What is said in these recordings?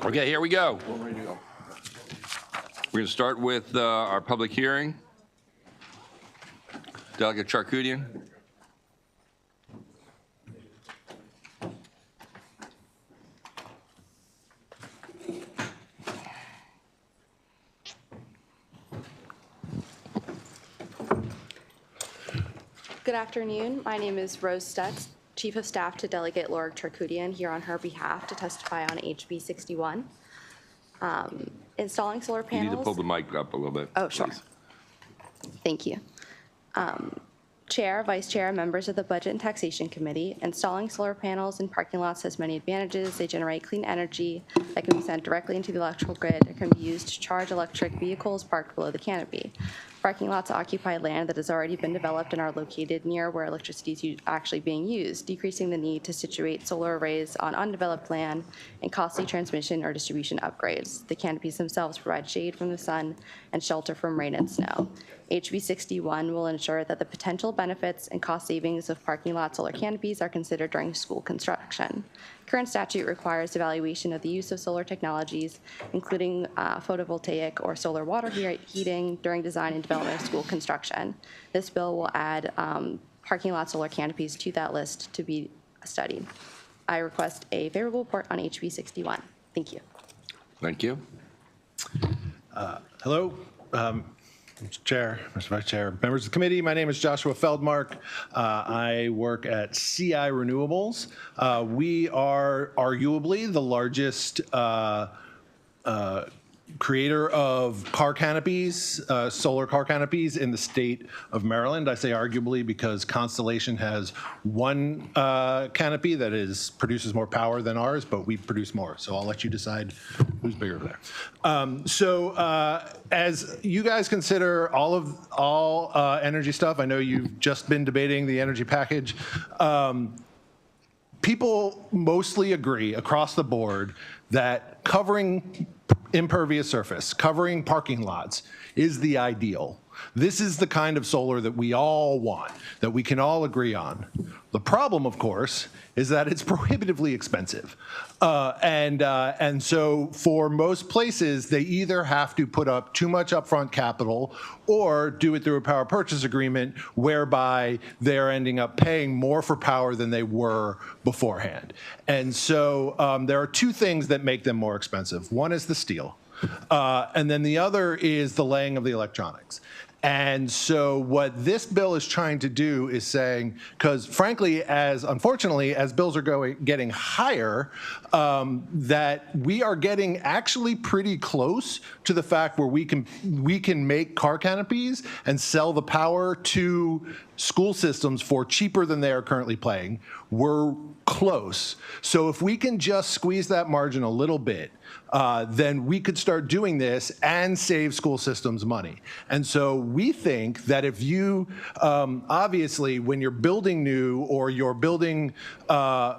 Okay, here we go. We're going to start with our public hearing. Delegate Charkoudian. Good afternoon. My name is Rose Stutz, Chief of Staff to Delegate Laura Charkoudian, here on her behalf to testify on HB 61. Installing solar panels. You need to pull the mic up a little bit. Oh, sure. Please. Thank you. Chair, Vice Chair, members of the Budget and Taxation Committee, installing solar panels in parking lots has many advantages. They generate clean energy that can be sent directly into the electrical grid and can be used to charge electric vehicles parked below the canopy. Parking lots occupy land that has already been developed and are located near where electricity is actually being used, decreasing the need to situate solar arrays on undeveloped land and costly transmission or distribution upgrades. The canopies themselves provide shade from the sun and shelter from rain and snow. HB 61 will ensure that the potential benefits and cost savings of parking lot solar canopies are considered during school construction. Current statute requires evaluation of the use of solar technologies, including photovoltaic or solar water heating during design and development of school construction. This bill will add parking lot solar canopies to that list to be studied. I request a favorable report on HB 61. Thank you. Thank you. Hello, Mr. Chair, Mr. Vice Chair, members of the committee. My name is Joshua Feldmark. I work at CI Renewables. We are arguably the largest creator of car canopies, solar car canopies in the state of Maryland. I say arguably because Constellation has one canopy that produces more power than ours, but we produce more. So I'll let you decide who's bigger there. As you guys consider all energy stuff, I know you've just been debating the energy package. People mostly agree across the board that covering impervious surface, covering parking lots is the ideal. This is the kind of solar that we all want, that we can all agree on. The problem, of course, is that it's prohibitively expensive. And so for most places, they either have to put up too much upfront capital or do it through a power purchase agreement whereby they're ending up paying more for power than they were beforehand. And so there are two things that make them more expensive. One is the steel, and then the other is the laying of the electronics. And so what this bill is trying to do is saying, because frankly, unfortunately, as bills are getting higher, that we are getting actually pretty close to the fact where we can make car canopies and sell the power to school systems for cheaper than they are currently paying. We're close. So if we can just squeeze that margin a little bit, then we could start doing this and save school systems money. And so we think that if you, obviously, when you're building new or you're building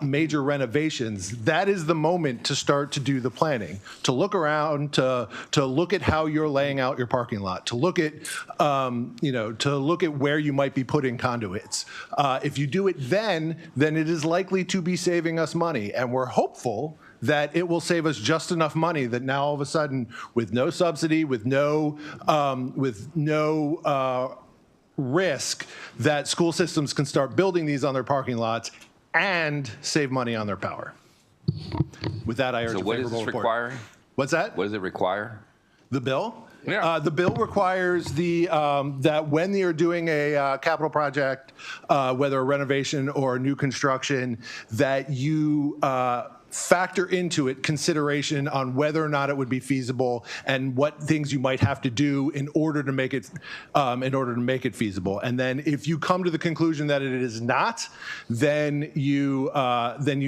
major renovations, that is the moment to start to do the planning, to look around, to look at how you're laying out your parking lot, to look at, to look at where you might be putting conduits. If you do it then it is likely to be saving us money. And we're hopeful that it will save us just enough money that now all of a sudden, with no subsidy, with no risk, that school systems can start building these on their parking lots and save money on their power. With that, I urge a favorable report. So what does this require? What's that? What does it require? The bill? Yeah. The bill requires that when you're doing a capital project, whether a renovation or a new construction, that you factor into it consideration on whether or not it would be feasible and what things you might have to do in order to make it feasible. And then if you come to the conclusion that it is not, then you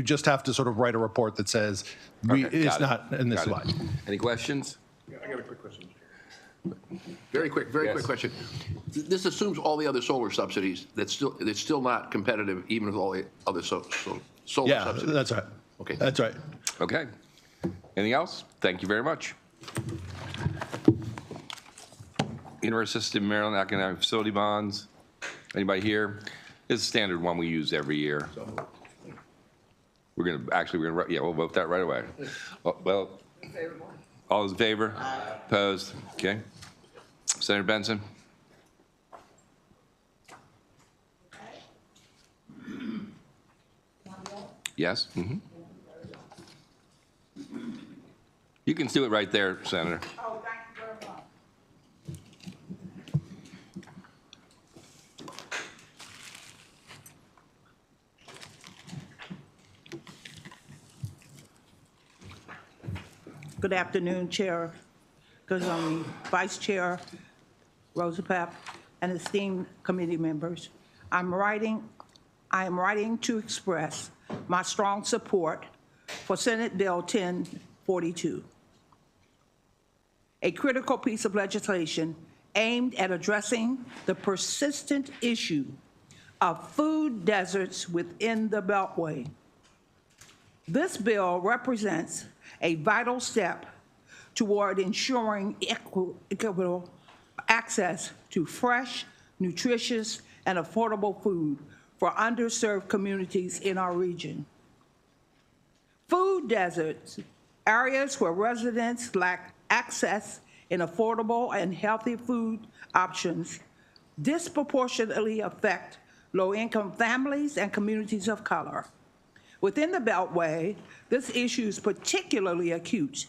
just have to sort of write a report that says it's not, and this is why. Any questions? Yeah, I got a quick question. Very quick question. This assumes all the other solar subsidies. It's still not competitive, even with all the other solar subsidies. Yeah, that's right. Okay. That's right. Okay. Anything else? Thank you very much. Inter-Assisted Maryland Economic Facility Bonds. Anybody here? It's a standard one we use every year. We'll vote that right away. Well, all those in favor? Opposed? Okay. Senator Benson? Yes? Mhm. You can do it right there, Senator. Oh, thank you very much. Good afternoon, Chair Guzoni, Vice Chair Rosapap, and esteemed committee members. I am writing to express my strong support for Senate Bill 1042, a critical piece of legislation aimed at addressing the persistent issue of food deserts within the Beltway. This bill represents a vital step toward ensuring equitable access to fresh, nutritious, and affordable food for underserved communities in our region. Food deserts, areas where residents lack access in affordable and healthy food options, disproportionately affect low-income families and communities of color. Within the Beltway, this issue is particularly acute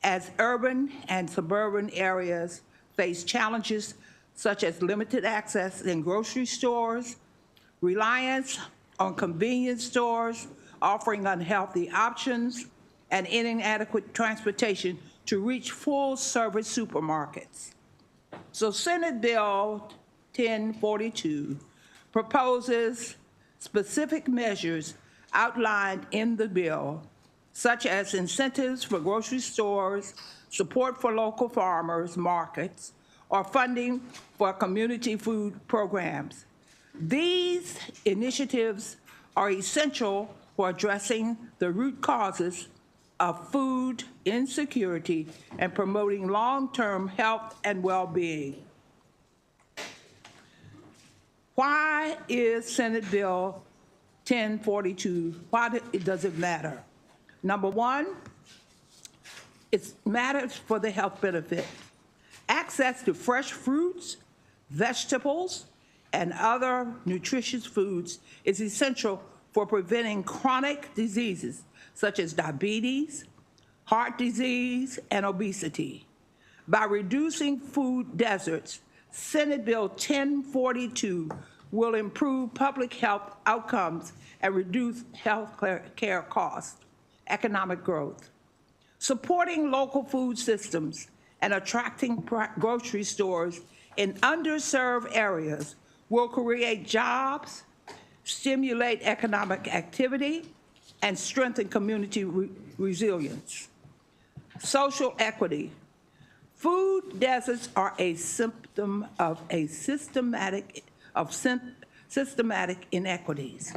as urban and suburban areas face challenges such as limited access in grocery stores, reliance on convenience stores offering unhealthy options, and inadequate transportation to reach full-service supermarkets. So Senate Bill 1042 proposes specific measures outlined in the bill, such as incentives for grocery stores, support for local farmers markets, or funding for community food programs. These initiatives are essential for addressing the root causes of food insecurity and promoting long-term health and well-being. Why is Senate Bill 1042, why does it matter? Number one, it matters for the health benefit. Access to fresh fruits, vegetables, and other nutritious foods is essential for preventing chronic diseases such as diabetes, heart disease, and obesity. By reducing food deserts, Senate Bill 1042 will improve public health outcomes and reduce health care costs, economic growth. Supporting local food systems and attracting grocery stores in underserved areas will create jobs, stimulate economic activity, and strengthen community resilience. Social equity. Food deserts are a symptom of systematic inequities.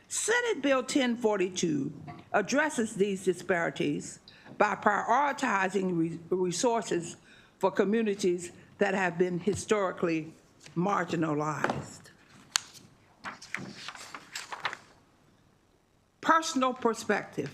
Senate Bill 1042 addresses these disparities by prioritizing resources for communities that have been historically marginalized. Personal perspective.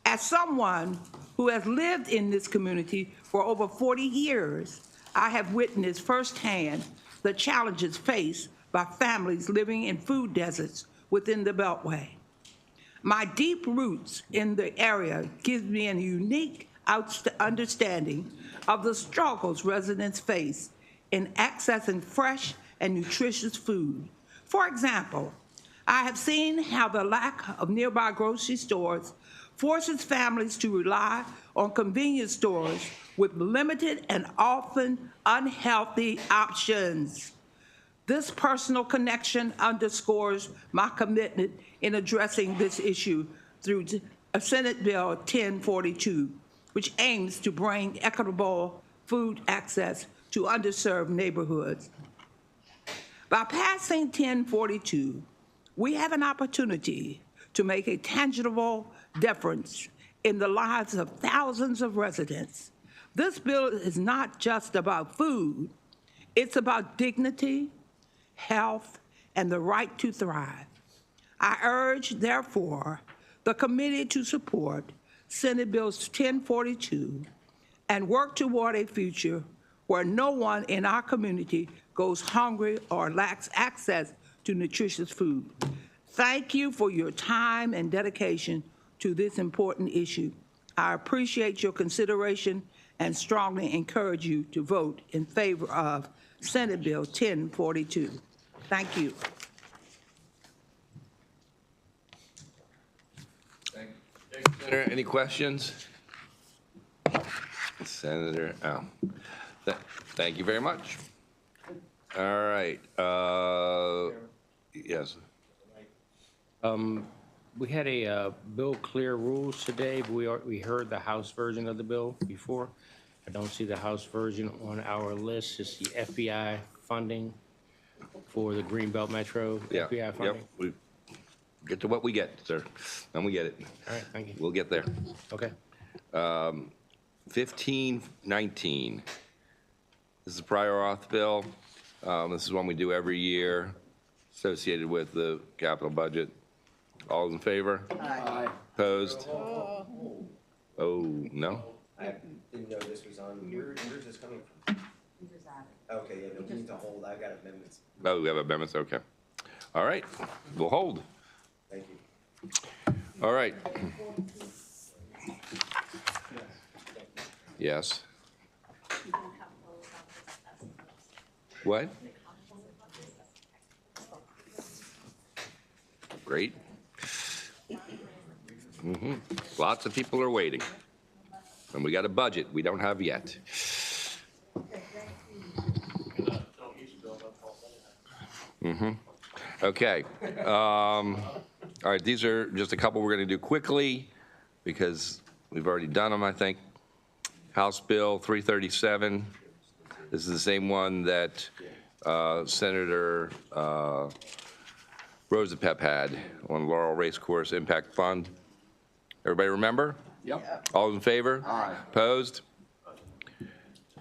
As someone who has lived in this community for over 40 years, I have witnessed firsthand the challenges faced by families living in food deserts within the Beltway. My deep roots in the area give me a unique understanding of the struggles residents face in accessing fresh and nutritious food. For example, I have seen how the lack of nearby grocery stores forces families to rely on convenience stores with limited and often unhealthy options. This personal connection underscores my commitment in addressing this issue through Senate Bill 1042, which aims to bring equitable food access to underserved neighborhoods. By passing 1042, we have an opportunity to make a tangible difference in the lives of thousands of residents. This bill is not just about food, it's about dignity, health, and the right to thrive. I urge, therefore, the committee to support Senate Bill 1042 and work toward a future where no one in our community goes hungry or lacks access to nutritious food. Thank you for your time and dedication to this important issue. I appreciate your consideration and strongly encourage you to vote in favor of Senate Bill 1042. Thank you. Senator, any questions? Senator, thank you very much. All right, yes. We had a bill clear rules today, but we heard the House version of the bill before. I don't see the House version on our list. It's the FBI funding for the Greenbelt Metro Yeah, FBI funding. yep, we get to what we get, sir, and we get it. All right, thank you. We'll get there. Okay. 1519. This is a prior auth bill. This is one we do every year associated with the capital budget. All in favor? Aye. Opposed? Oh, no? I didn't know this was on. Where's this coming from? Okay, yeah, no, we need to hold. I've got amendments. Oh, we have amendments, okay. All right, we'll hold. Thank you. All right. Yes. What? Great. Lots of people are waiting. And we got a budget we don't have yet. Okay. All right, these are just a couple we're going to do quickly because we've already done them, I think. House Bill 337. This is the same one that Senator Rosapep had on Laurel Racecourse Impact Fund. Everybody remember? Yep. All in favor? Aye. Opposed?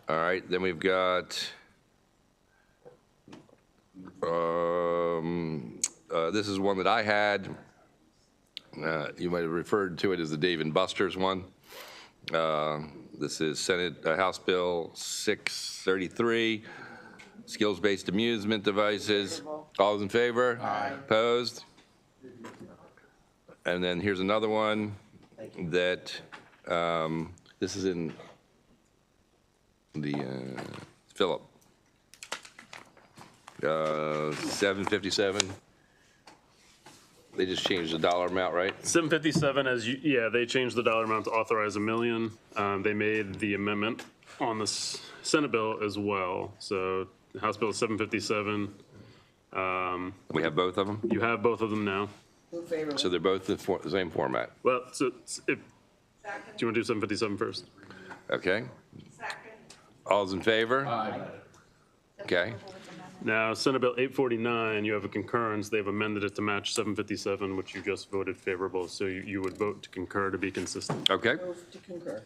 All right, then we've got this is one that I had. You might have referred to it as the Dave and Buster's one. This is House Bill 633, skills-based amusement devices. All those in favor? Aye. Opposed? And then here's another one that, this is in the, Philip. 757. They just changed the dollar amount, right? 757, yeah, they changed the dollar amount to authorize $1 million. They made the amendment on the Senate bill as well. So House Bill 757. We have both of them? You have both of them now. So they're both the same format? Well, so do you want to do 757 first? Okay. All those in favor? Aye. Okay. Now, Senate Bill 849, you have a concurrence. They've amended it to match 757, which you just voted favorable. So you would vote to concur to be consistent. Okay. Move to concur.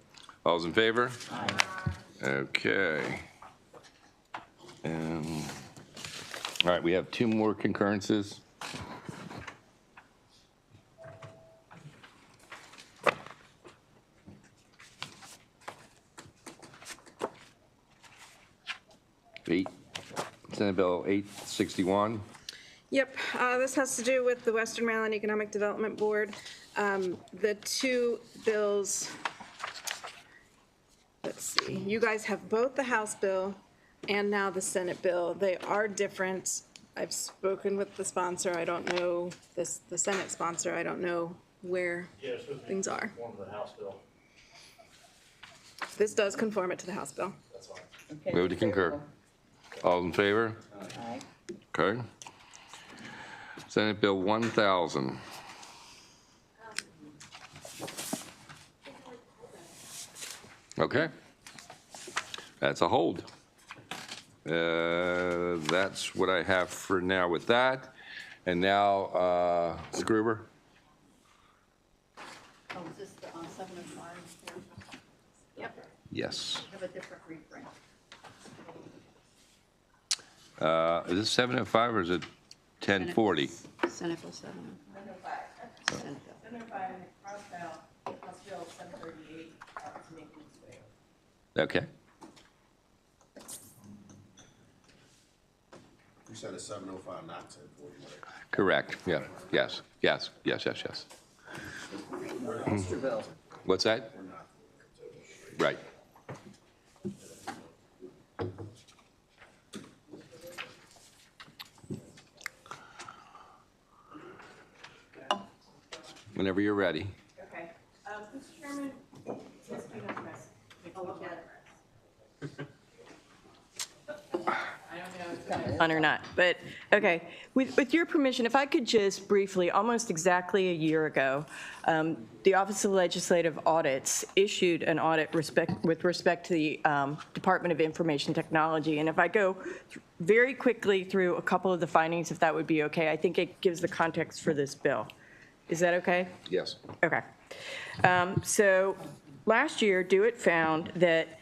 All those in favor? Aye. Okay. All right, we have two more concurrences. Senate Bill 861. Yep, this has to do with the Western Maryland Economic Development Board. The two bills, let's see, you guys have both the House bill and now the Senate bill. They are different. I've spoken with the sponsor. I don't know, the Senate sponsor. I don't know where things are. This does conform it to the House bill. Move to concur. All in favor? Aye. Okay. Senate Bill 1000. Okay. That's a hold. That's what I have for now with that. And now, Gruber. Oh, is this the 705? Yep, Yes. I have a different reprint. Is this 705 or is it 1040? Senate Bill 705. 705, House Bill 738 is making its way. Okay. You said it's 7:05, not 10:40, right? Correct, yeah, yes. What's that? Right. Whenever you're ready. Okay. Mr. Chairman, Ms. Pino Press. On or not, but, okay. With your permission, if I could just briefly, almost exactly a year ago, the Office of Legislative Audits issued an audit with respect to the Department of Information Technology. And if I go very quickly through a couple of the findings, if that would be okay, I think it gives the context for this bill. Is that okay? Yes. Okay. So last year, DeWitt found that,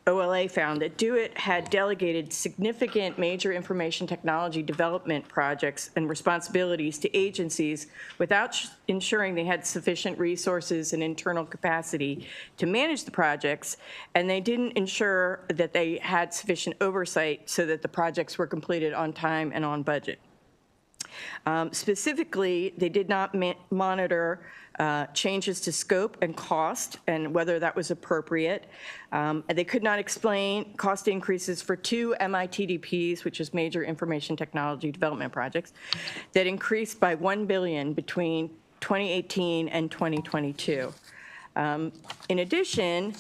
OLA found that DeWitt had delegated significant major information technology development projects and responsibilities to agencies without ensuring they had sufficient resources and internal capacity to manage the projects, and they didn't ensure that they had sufficient oversight so that the projects were completed on time and on budget. Specifically, they did not monitor changes to scope and cost and whether that was appropriate. They could not explain cost increases for 2 MITDPs, which is major information technology development projects, that increased by $1 billion between 2018 and 2022. In addition,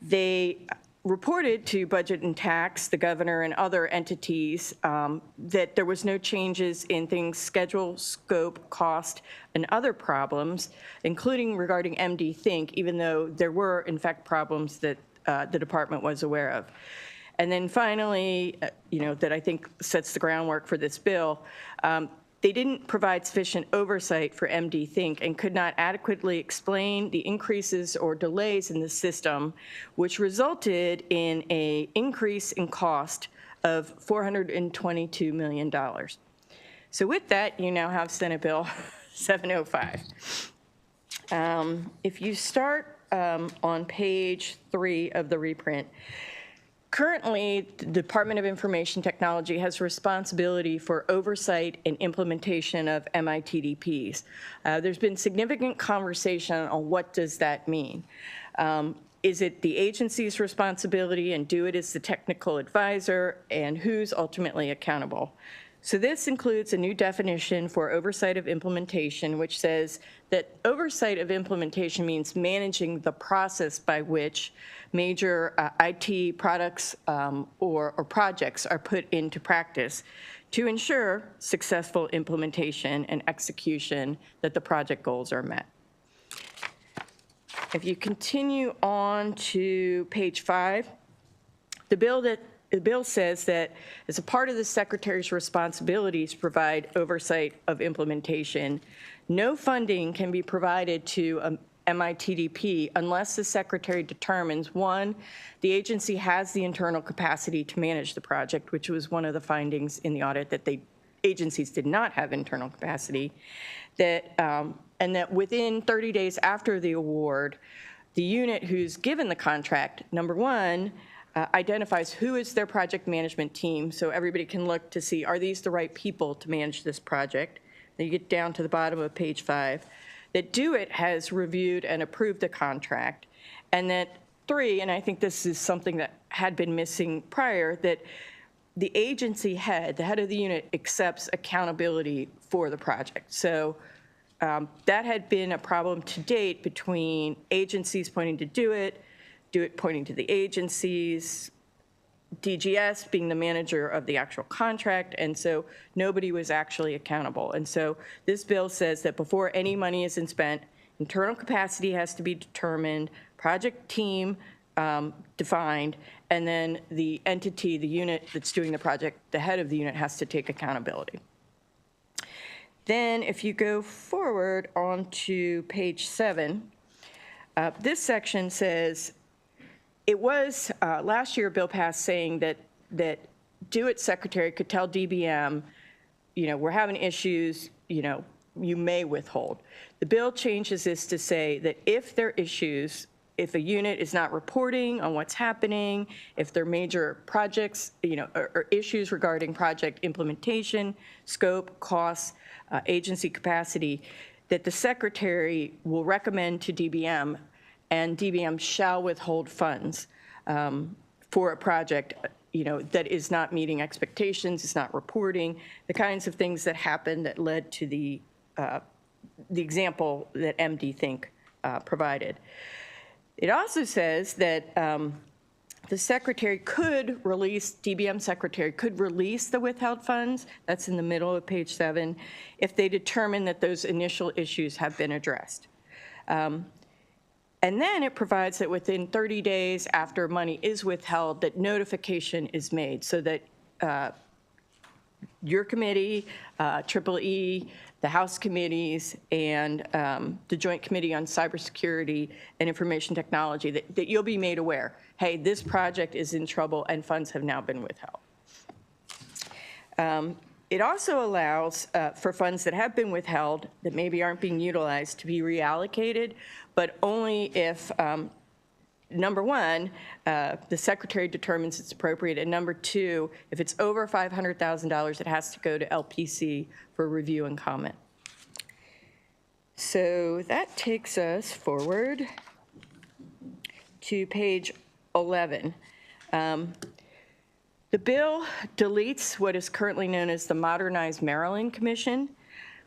they reported to Budget and Tax, the governor, and other entities that there was no changes in things schedule, scope, cost, and other problems, including regarding MD Think, even though there were, in fact, problems that the department was aware of. And then finally, that I think sets the groundwork for this bill, they didn't provide sufficient oversight for MD Think and could not adequately explain the increases or delays in the system, which resulted in an increase in cost of $422 million. So with that, you now have Senate Bill 705. If you start on page 3 of the reprint, currently, the Department of Information Technology has responsibility for oversight and implementation of MITDPs. There's been significant conversation on what does that mean. Is it the agency's responsibility and DeWitt is the technical advisor, and who's ultimately accountable? So this includes a new definition for oversight of implementation, which says that oversight of implementation means managing the process by which major IT products or projects are put into practice to ensure successful implementation and execution that the project goals are met. If you continue on to page 5, the bill says that as a part of the Secretary's responsibilities to provide oversight of implementation, no funding can be provided to a MITDP unless the Secretary determines, 1, the agency has the internal capacity to manage the project, which was one of the findings in the audit, that agencies did not have internal capacity, and that within 30 days after the award, the unit who's given the contract, number 1, identifies who is their project management team, so everybody can look to see, are these the right people to manage this project? Then you get down to the bottom of page 5, that DeWitt has reviewed and approved the contract, and that 3, and I think this is something that had been missing prior, that the agency head, the head of the unit, accepts accountability for the project. So that had been a problem to date between agencies pointing to DeWitt pointing to the agencies, DGS being the manager of the actual contract, and so nobody was actually accountable. And so this bill says that before any money is spent, internal capacity has to be determined, project team defined, and then the entity, the unit that's doing the project, the head of the unit has to take accountability. Then if you go forward onto page 7, this section says, it was last year a bill passed saying that DeWitt secretary could tell DBM, we're having issues, you may withhold. The bill changes this to say that if there are issues, if a unit is not reporting on what's happening, if there are major projects, or issues regarding project implementation, scope, costs, agency capacity, that the secretary will recommend to DBM, and DBM shall withhold funds for a project, that is not meeting expectations, is not reporting, the kinds of things that happened that led to the example that MD Think provided. It also says that the secretary could release, DBM secretary could release the withheld funds, that's in the middle of page 7, if they determine that those initial issues have been addressed. And then it provides that within 30 days after money is withheld, that notification is made so that your committee, EEE, the House committees, and the Joint Committee on Cybersecurity and Information Technology, that you'll be made aware, hey, this project is in trouble and funds have now been withheld. It also allows for funds that have been withheld that maybe aren't being utilized to be reallocated, but only if, number one, the secretary determines it's appropriate, and number two, if it's over $500,000, it has to go to LPC for review and comment. So that takes us forward to page 11. The bill deletes what is currently known as the Modernized Maryland Commission,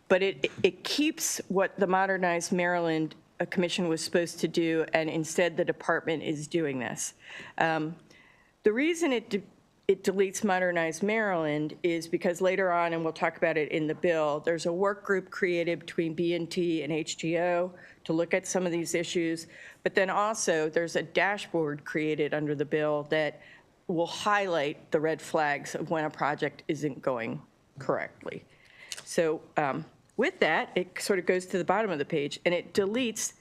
but it keeps what the Modernized Maryland Commission was supposed to do, and instead the department is doing this. The reason it deletes Modernized Maryland is because later on, and we'll talk about it in the bill, there's a work group created between B&T and HGO to look at some of these issues, but then also there's a dashboard created under the bill that will highlight the red flags of when a project isn't going correctly. So with that, it sort of goes to the bottom of the page, and it deletes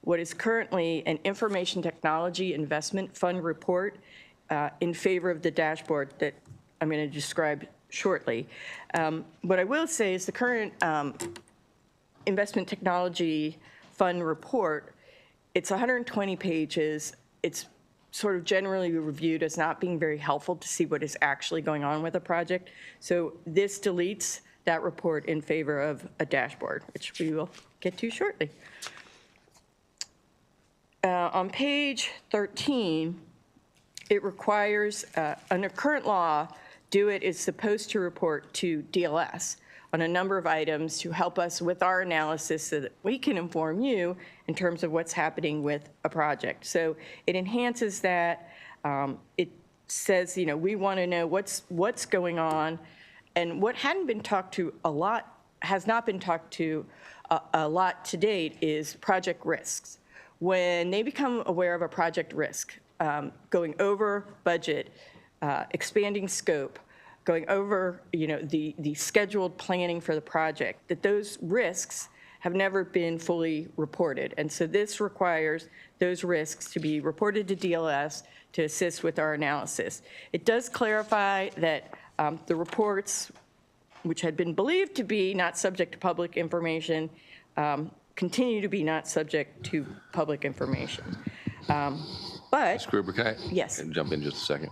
what is currently an Information Technology Investment Fund report in favor of the dashboard that I'm going to describe shortly. What I will say is the current Investment Technology Fund report, it's 120 pages. It's sort of generally reviewed as not being very helpful to see what is actually going on with a project. So this deletes that report in favor of a dashboard, which we will get to shortly. On page 13, it requires, under current law, DO-IT is supposed to report to DLS on a number of items to help us with our analysis so that we can inform you in terms of what's happening with a project. So it enhances that. It says, we want to know what's going on. And what hadn't been talked to a lot, has not been talked to a lot to date, is project risks. When they become aware of a project risk, going over budget, expanding scope, going over the scheduled planning for the project, that those risks have never been fully reported. And so this requires those risks to be reported to DLS to assist with our analysis. It does clarify that the reports, which had been believed to be not subject to public information, continue to be not subject to public information. But Ms. Gruber, can I Yes. jump in just a second?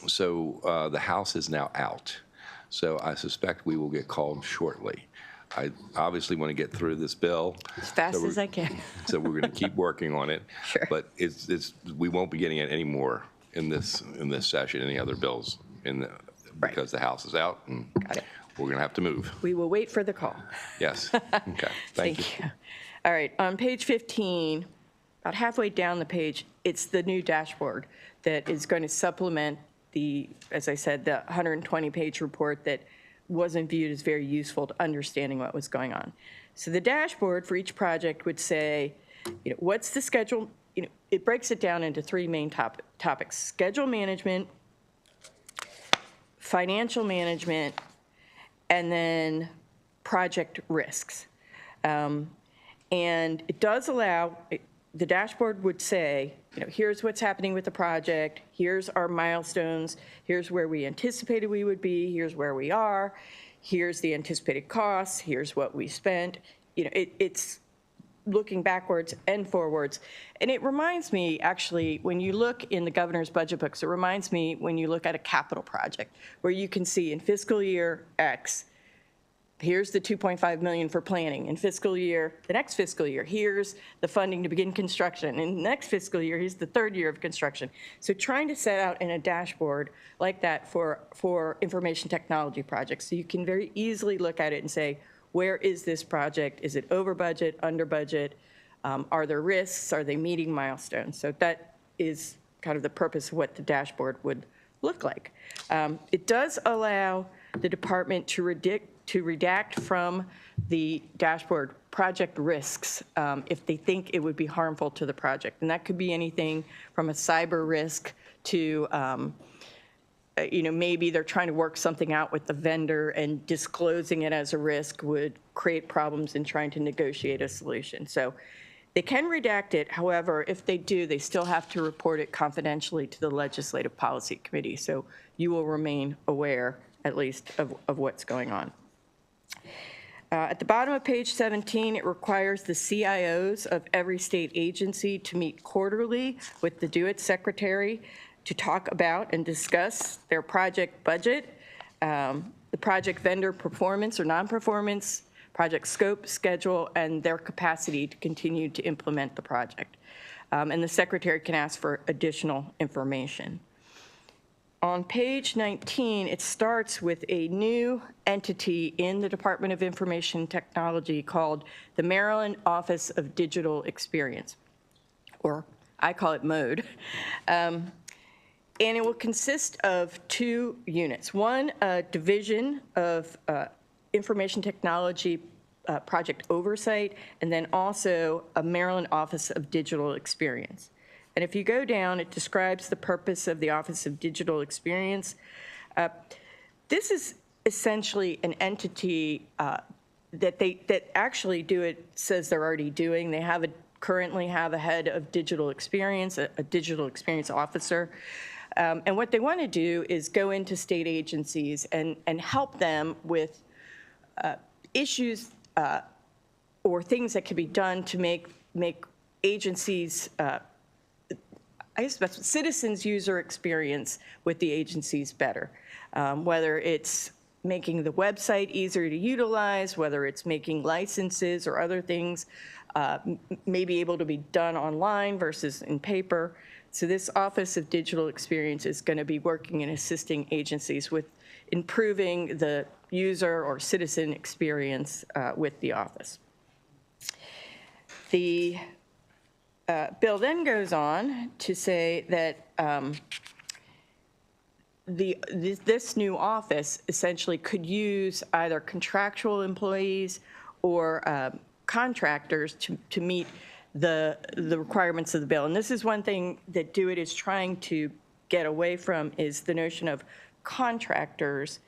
So the House is now out, so I suspect we will get called shortly. I obviously want to get through this bill. as fast as I can. So we're going to keep working on it. Sure. But we won't be getting it anymore in this session, any other bills, because the House is out, and Got it. we're going to have to move. We will wait for the call. Yes. Okay. Thank you. All right, on page 15, about halfway down the page, it's the new dashboard that is going to supplement as I said, the 120-page report that wasn't viewed as very useful to understanding what was going on. So the dashboard for each project would say, what's the schedule? It breaks it down into three main topics: schedule management, financial management, and then project risks. And it does allow, the dashboard would say, here's what's happening with the project, here's our milestones, here's where we anticipated we would be, here's where we are, here's the anticipated costs, here's what we spent. It's looking backwards and forwards. And it reminds me, actually, when you look in the governor's budget books, it reminds me when you look at a capital project, where you can see in fiscal year X, here's the 2.5 million for planning. In the next fiscal year, here's the funding to begin construction. In the next fiscal year, here's the third year of construction. So trying to set out in a dashboard like that for information technology projects, so you can very easily look at it and say, where is this project? Is it over budget, under budget? Are there risks? Are they meeting milestones? So that is kind of the purpose of what the dashboard would look like. It does allow the department to redact from the dashboard project risks if they think it would be harmful to the project. And that could be anything from a cyber risk to maybe they're trying to work something out with the vendor and disclosing it as a risk would create problems in trying to negotiate a solution. So they can redact it. However, if they do, they still have to report it confidentially to the Legislative Policy Committee. So you will remain aware, at least, of what's going on. At the bottom of page 17, it requires the CIOs of every state agency to meet quarterly with the DO-IT secretary to talk about and discuss their project budget, the project vendor performance or non-performance, project scope, schedule, and their capacity to continue to implement the project. And the secretary can ask for additional information. On page 19, it starts with a new entity in the Department of Information Technology called the Maryland Office of Digital Experience, or I call it MODE. And it will consist of two units. One, a division of information technology project oversight, and then also a Maryland Office of Digital Experience. And if you go down, it describes the purpose of the Office of Digital Experience. This is essentially an entity that actually DO-IT says they're already doing. They currently have a head of digital experience, a digital experience officer. And what they want to do is go into state agencies and help them with issues or things that can be done to make agencies, I guess that's citizens' user experience with the agencies better. Whether it's making the website easier to utilize, whether it's making licenses or other things may be able to be done online versus in paper. So this Office of Digital Experience is going to be working and assisting agencies with improving the user or citizen experience with the office. The bill then goes on to say that this new office essentially could use either contractual employees or contractors to meet the requirements of the bill. And this is one thing that DO-IT is trying to get away from, is the notion of contractors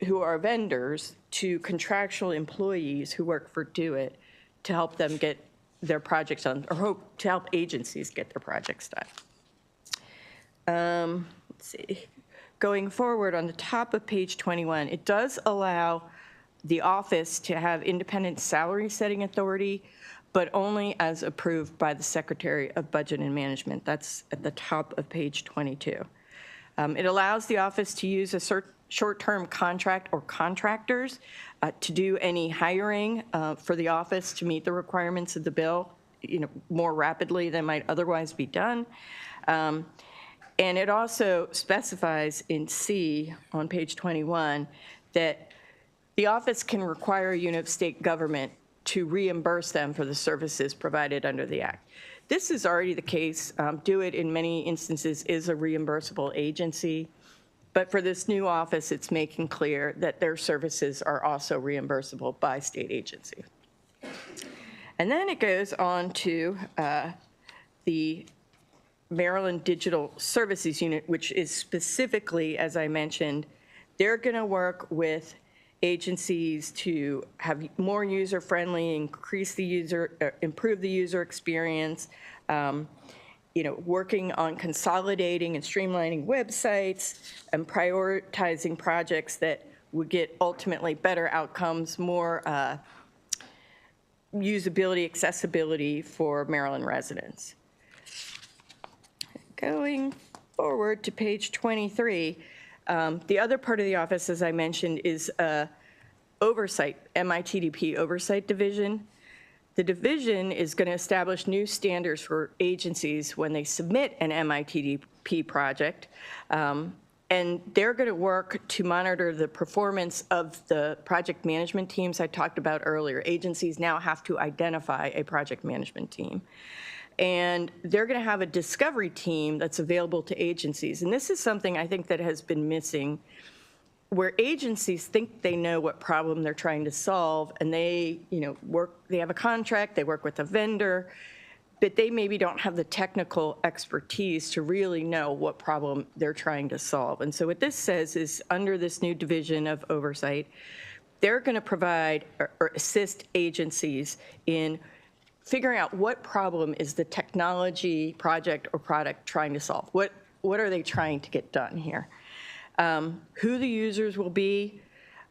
who are vendors to contractual employees who work for DO-IT to help them get their projects done, or to help agencies get their projects done. Let's see. Going forward, on the top of page 21, it does allow the office to have independent salary setting authority, but only as approved by the Secretary of Budget and Management. That's at the top of page 22. It allows the office to use a short-term contract or contractors to do any hiring for the office to meet the requirements of the bill, more rapidly than might otherwise be done. And it also specifies in C on page 21 that the office can require a unit of state government to reimburse them for the services provided under the Act. This is already the case. DO-IT, in many instances, is a reimbursable agency. But for this new office, it's making clear that their services are also reimbursable by state agency. And then it goes on to the Maryland Digital Services Unit, which is specifically, as I mentioned, they're going to work with agencies to have more user-friendly, improve the user experience, working on consolidating and streamlining websites and prioritizing projects that would get ultimately better outcomes, more usability, accessibility for Maryland residents. Going forward to page 23, the other part of the office, as I mentioned, is oversight, MITDP Oversight Division. The division is going to establish new standards for agencies when they submit an MITDP project. And they're going to work to monitor the performance of the project management teams I talked about earlier. Agencies now have to identify a project management team. And they're going to have a discovery team that's available to agencies. And this is something I think that has been missing, where agencies think they know what problem they're trying to solve, and they, they have a contract, they work with a vendor, but they maybe don't have the technical expertise to really know what problem they're trying to solve. And so what this says is, under this new division of oversight, they're going to provide or assist agencies in figuring out what problem is the technology project or product trying to solve. What are they trying to get done here? Who the users will be,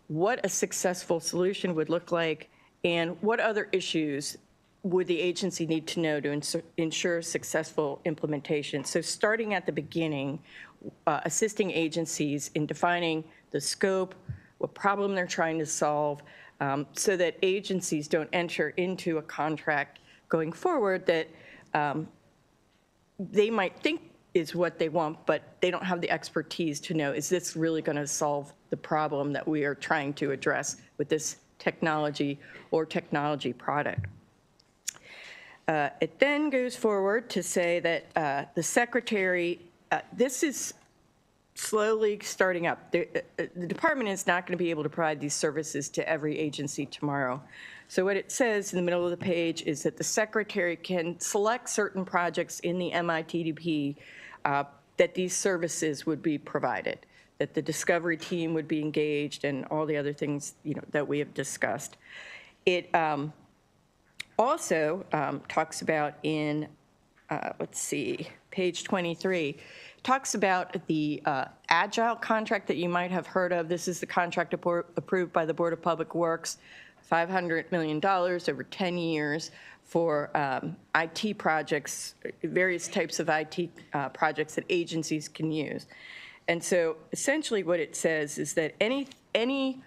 what a successful solution would look like, and what other issues would the agency need to know to ensure successful implementation. So starting at the beginning, assisting agencies in defining the scope, what problem they're trying to solve, so that agencies don't enter into a contract going forward that they might think is what they want, but they don't have the expertise to know, is this really going to solve the problem that we are trying to address with this technology or technology product? It then goes forward to say that the secretary, this is slowly starting up. The department is not going to be able to provide these services to every agency tomorrow. So what it says in the middle of the page is that the secretary can select certain projects in the MITDP that these services would be provided, that the discovery team would be engaged, and all the other things that we have discussed. It also talks about in, let's see, page 23, talks about the Agile contract that you might have heard of. This is the contract approved by the Board of Public Works, $500 million over 10 years for IT projects, various types of IT projects that agencies can use. And so essentially what it says is that any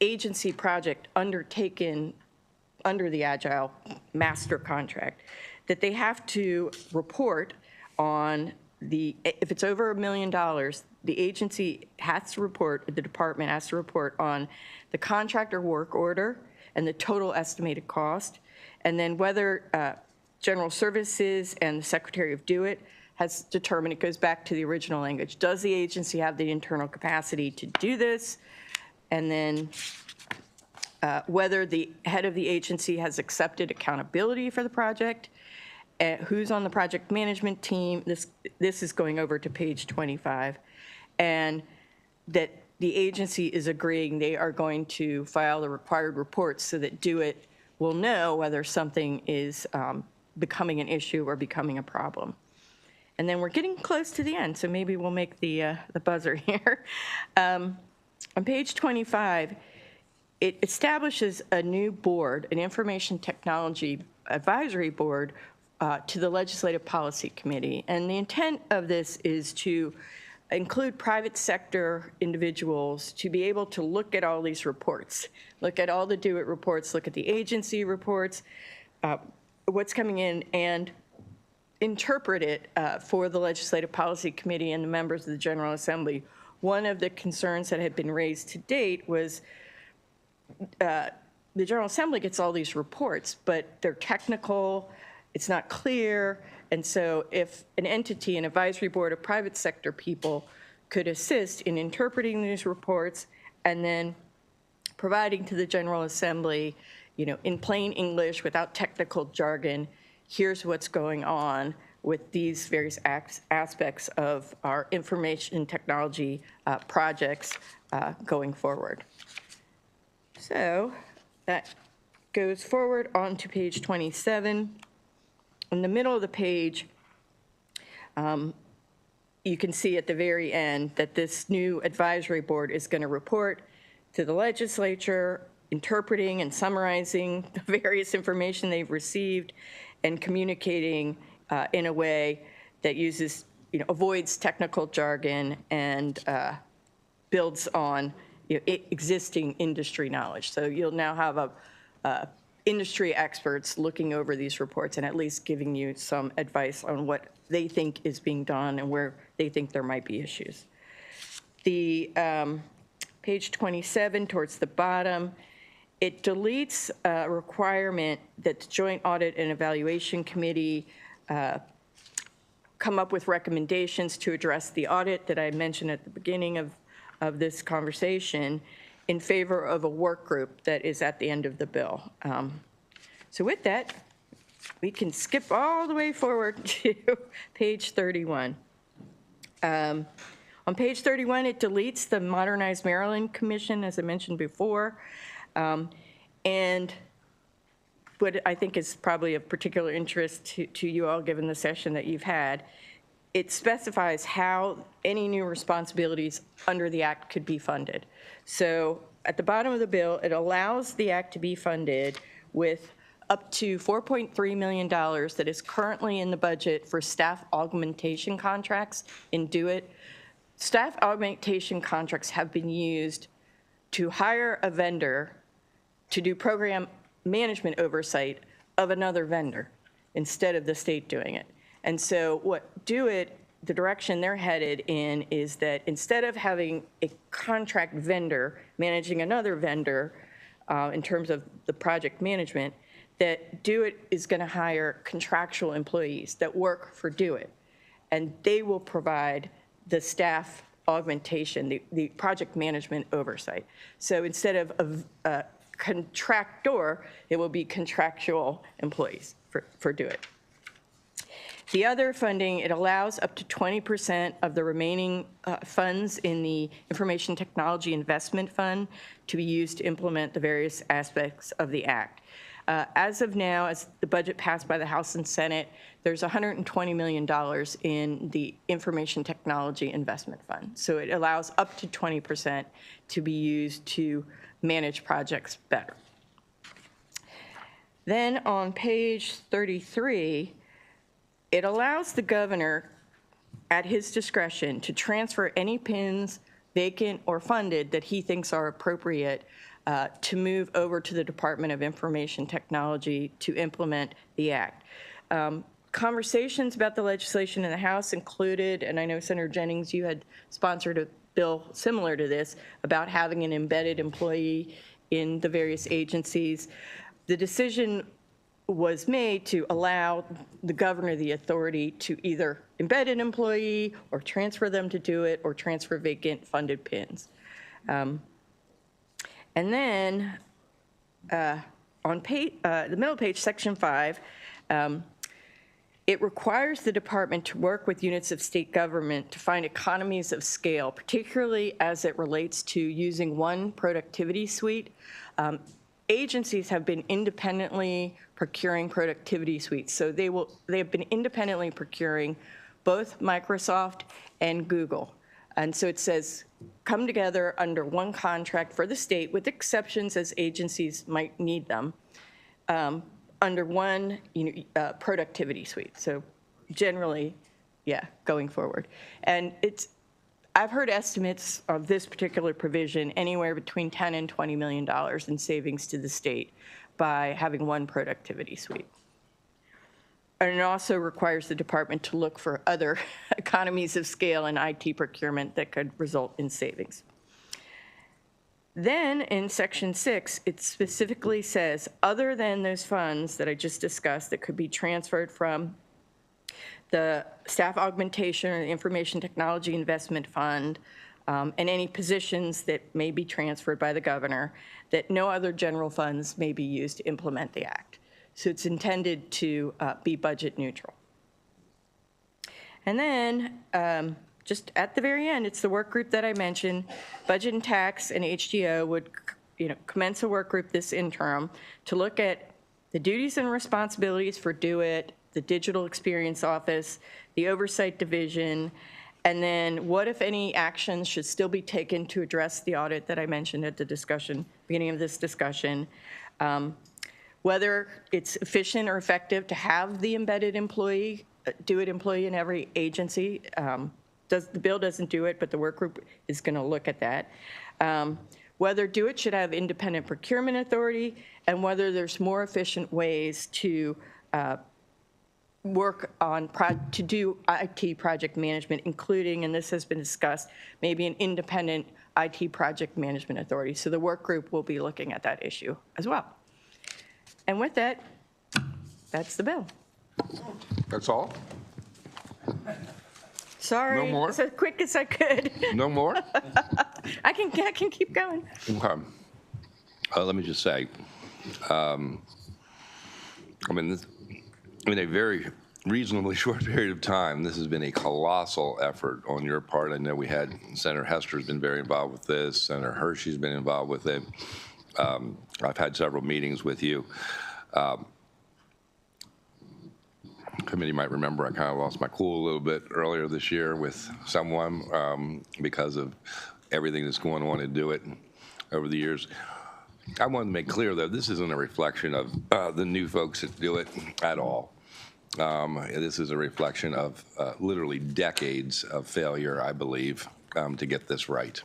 agency project undertaken under the Agile master contract, that they have to report on if it's over $1 million, the agency has to report, the department has to report on the contractor work order and the total estimated cost, and then whether General Services and the Secretary of Do-It has determined, it goes back to the original language, does the agency have the internal capacity to do this? And then whether the head of the agency has accepted accountability for the project, who's on the project management team. This is going over to page 25, and that the agency is agreeing they are going to file the required reports so that Do-It will know whether something is becoming an issue or becoming a problem. And then we're getting close to the end, so maybe we'll make the buzzer here. On page 25, it establishes a new board, an Information Technology Advisory Board, to the Legislative Policy Committee. And the intent of this is to include private sector individuals to be able to look at all these reports, look at all the Do-It reports, look at the agency reports, what's coming in, and interpret it for the Legislative Policy Committee and the members of the General Assembly. One of the concerns that had been raised to date was the General Assembly gets all these reports, but they're technical, it's not clear, and so if an entity, an advisory board of private sector people could assist in interpreting these reports and then providing to the General Assembly, in plain English without technical jargon, here's what's going on with these various aspects of our information technology projects going forward. So that goes forward onto page 27. In the middle of the page, you can see at the very end that this new advisory board is going to report to the legislature, interpreting and summarizing the various information they've received and communicating in a way that uses, avoids technical jargon and builds on existing industry knowledge. So you'll now have industry experts looking over these reports and at least giving you some advice on what they think is being done and where they think there might be issues. The page 27 towards the bottom, it deletes a requirement that the Joint Audit and Evaluation Committee come up with recommendations to address the audit that I mentioned at the beginning of this conversation in favor of a work group that is at the end of the bill. So with that, we can skip all the way forward to page 31. On page 31, it deletes the Modernized Maryland Commission, as I mentioned before. And what I think is probably of particular interest to you all, given the session that you've had, it specifies how any new responsibilities under the act could be funded. So at the bottom of the bill, it allows the act to be funded with up to $4.3 million that is currently in the budget for staff augmentation contracts in Do It. Staff augmentation contracts have been used to hire a vendor to do program management oversight of another vendor instead of the state doing it. And so what Do It, the direction they're headed in is that instead of having a contract vendor managing another vendor in terms of the project management, that Do It is going to hire contractual employees that work for Do It. And they will provide the staff augmentation, the project management oversight. So instead of a contractor, it will be contractual employees for Do It. The other funding, it allows up to 20% of the remaining funds in the Information Technology Investment Fund to be used to implement the various aspects of the Act. As of now, as the budget passed by the House and Senate, there's $120 million in the Information Technology Investment Fund. So it allows up to 20% to be used to manage projects better. Then on page 33, it allows the governor, at his discretion, to transfer any PINs, vacant or funded, that he thinks are appropriate to move over to the Department of Information Technology to implement the Act. Conversations about the legislation in the House included, and I know Senator Jennings, you had sponsored a bill similar to this, about having an embedded employee in the various agencies. The decision was made to allow the governor the authority to either embed an employee or transfer them to Do It or transfer vacant funded PINs. And then on the middle page, section 5, it requires the department to work with units of state government to find economies of scale, particularly as it relates to using one productivity suite. Agencies have been independently procuring productivity suites. So they have been independently procuring both Microsoft and Google. And so it says, come together under one contract for the state, with exceptions as agencies might need them, under one productivity suite. So generally, yeah, going forward. And I've heard estimates of this particular provision anywhere between $10 and $20 million in savings to the state by having one productivity suite. And it also requires the department to look for other economies of scale in IT procurement that could result in savings. Then in section 6, it specifically says, other than those funds that I just discussed that could be transferred from the staff augmentation or the Information Technology Investment Fund, and any positions that may be transferred by the governor, that no other general funds may be used to implement the act. So it's intended to be budget neutral. And then just at the very end, it's the work group that I mentioned. Budget and Tax and HGO would commence a work group this interim to look at the duties and responsibilities for Do It, the Digital Experience Office, the Oversight Division, And then what, if any, actions should still be taken to address the audit that I mentioned at the beginning of this discussion? Whether it's efficient or effective to have the embedded employee, employee in every agency. The bill doesn't do it, but the work group is going to look at that. Whether it should have independent procurement authority, and whether there's more efficient ways to work on, to do IT project management, including, and this has been discussed, maybe an independent IT project management authority. So the work group will be looking at that issue as well. And with that, that's the bill. That's all? Sorry. No more? As quick as I could. No more? I can keep going. Okay. Let me just say, in a very reasonably short period of time, this has been a colossal effort on your part. I know we had Senator Hester's been very involved with this. Senator Hershey's been involved with it. I've had several meetings with you. Committee might remember I kind of lost my cool a little bit earlier this year with someone because of everything that's going on to do it over the years. I want to make clear, though, this isn't a reflection of the new folks that do it at all. This is a reflection of literally decades of failure, I believe, to get this right.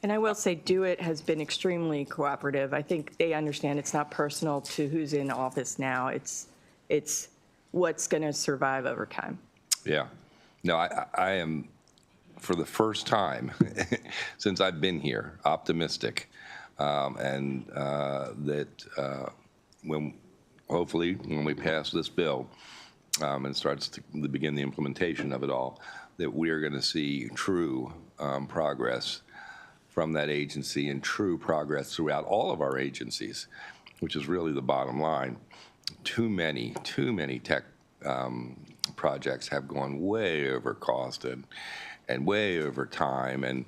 And I will say, DO-IT has been extremely cooperative. I think they understand it's not personal to who's in office now. It's what's going to survive over time. Yeah. No, I am, for the first time since I've been here, optimistic. And that hopefully when we pass this bill and starts to begin the implementation of it all, that we are going to see true progress from that agency and true progress throughout all of our agencies, which is really the bottom line. Too many tech projects have gone way over cost and way over time. And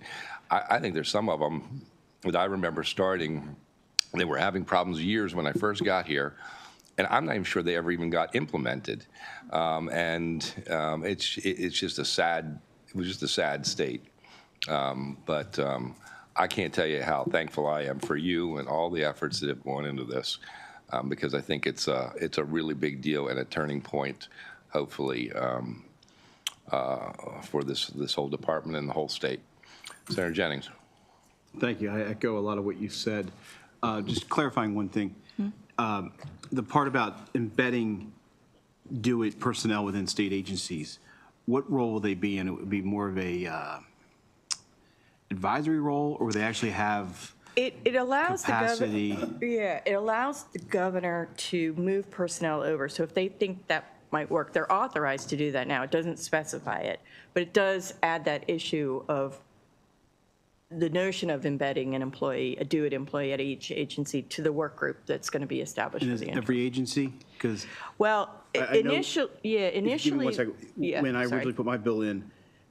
I think there's some of them that I remember starting, they were having problems years when I first got here, and I'm not even sure they ever even got implemented. It's just a sad, it was just a sad state. But I can't tell you how thankful I am for you and all the efforts that have gone into this, because I think it's a really big deal and a turning point, hopefully, for this whole department and the whole state. Senator Jennings. Thank you. I echo a lot of what you said. Just clarifying one thing. The part about embedding DO-IT personnel within state agencies, what role will they be in? It would be more of a advisory role, or would they actually have it allows capacity? It allows the governor to move personnel over. So if they think that might work, they're authorized to do that now. It doesn't specify it, but it does add that issue of the notion of embedding an employee, a DO-IT employee at each agency, to the work group that's going to be established for the interim. Every agency? Because well, initially, give me 1 second. When I originally put my bill in,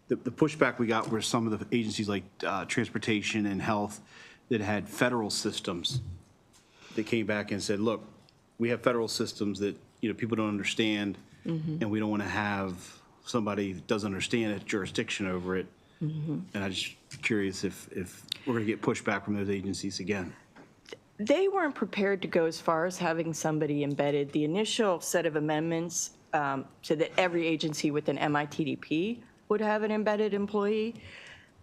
the pushback we got were some of the agencies like transportation and health that had federal systems that came back and said, look, we have federal systems that people don't understand, and we don't want to have somebody that doesn't understand it jurisdiction over it. And I'm just curious if we're going to get pushback from those agencies again. They weren't prepared to go as far as having somebody embedded. The initial set of amendments so that every agency within MITDP would have an embedded employee,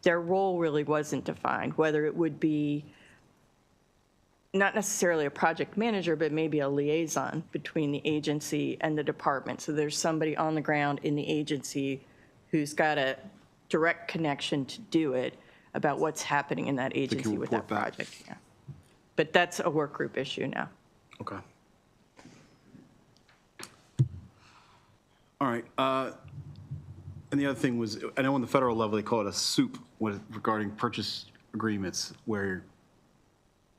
their role really wasn't defined, whether it would be not necessarily a project manager, but maybe a liaison between the agency and the department. So there's somebody on the ground in the agency who's got a direct connection to DO-IT about what's happening in that agency with that project. Yeah. But that's a work group issue now. Okay. All right. And the other thing was, I know on the federal level, they call it a soup regarding purchase agreements where,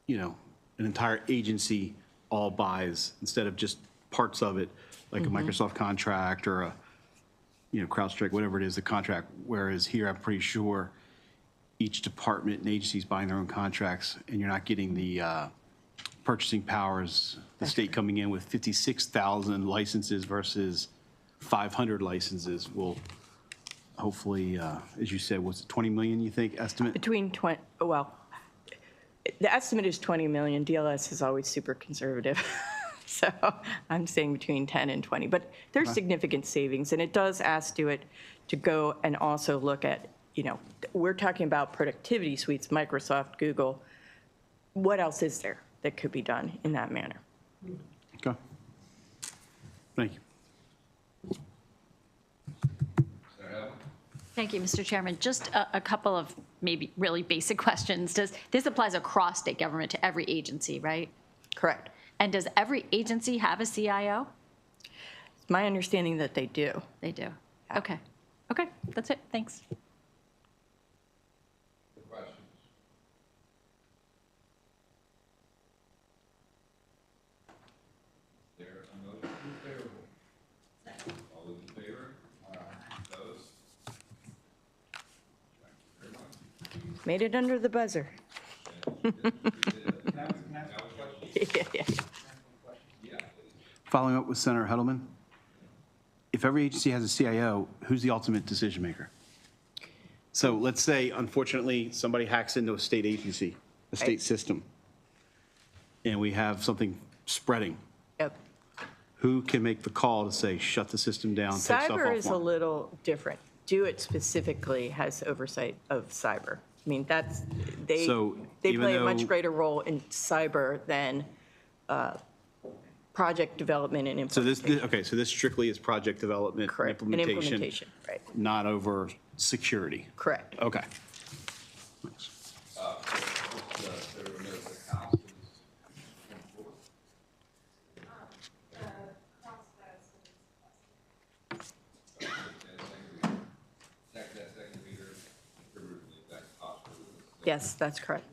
an entire agency all buys instead of just parts of it, like a Microsoft contract or a, CrowdStrike, whatever it is, the contract. Whereas here, I'm pretty sure each department and agency is buying their own contracts, and you're not getting the purchasing powers, the state coming in with 56,000 licenses versus 500 licenses will hopefully, as you said, was it 20 million, you think, estimate? Between 20, well, the estimate is 20 million. DLS is always super conservative. So I'm saying between 10 and 20. But there's significant savings, and it does ask DeWitt to go and also look at, we're talking about productivity suites, Microsoft, Google. What else is there that could be done in that manner? Okay. Thank you. Thank you, Mr. Chairman. Just a couple of maybe really basic questions. This applies across state government to every agency, right? Correct. And does every agency have a CIO? It's my understanding that they do. They do. Okay. Okay, that's it. Thanks. Questions? There a motion favorable? All those in favor? Opposed? Thank you very much. Made it under the buzzer. Following up with Senator Heddleman, if every agency has a CIO, who's the ultimate decision maker? So let's say, unfortunately, somebody hacks into a state agency, a state system, and we have something spreading. Yep. Who can make the call to say, shut the system down, take stuff Cyber is a offline? little different. DeWitt specifically has oversight of cyber. I mean, they So even play a much though- greater role in cyber than project development and So implementation. okay, so this strictly is project development, Correct. And implementation, right. not over security. Correct. Okay. Thanks. There were no houses. Yes, that's correct.